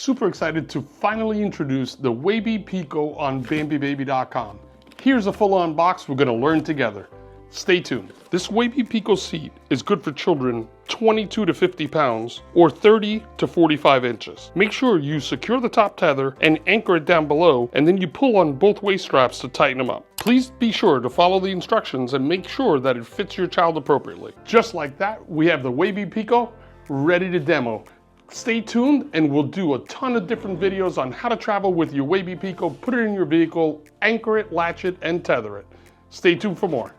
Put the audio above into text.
Super excited to finally introduce the WayB Pico on BambiBaby.com. Here's a full-on box we're going to learn together. Stay tuned. This WayB Pico seat is good for children 22 to 50 pounds or 30 to 45 inches. Make sure you secure the top tether and anchor it down below, and then you pull on both waist straps to tighten them up. Please be sure to follow the instructions and make sure that it fits your child appropriately. Just like that, we have the WayB Pico ready to demo. Stay tuned and we'll do a ton of different videos on how to travel with your WayB Pico, put it in your vehicle, anchor it, latch it, and tether it. Stay tuned for more.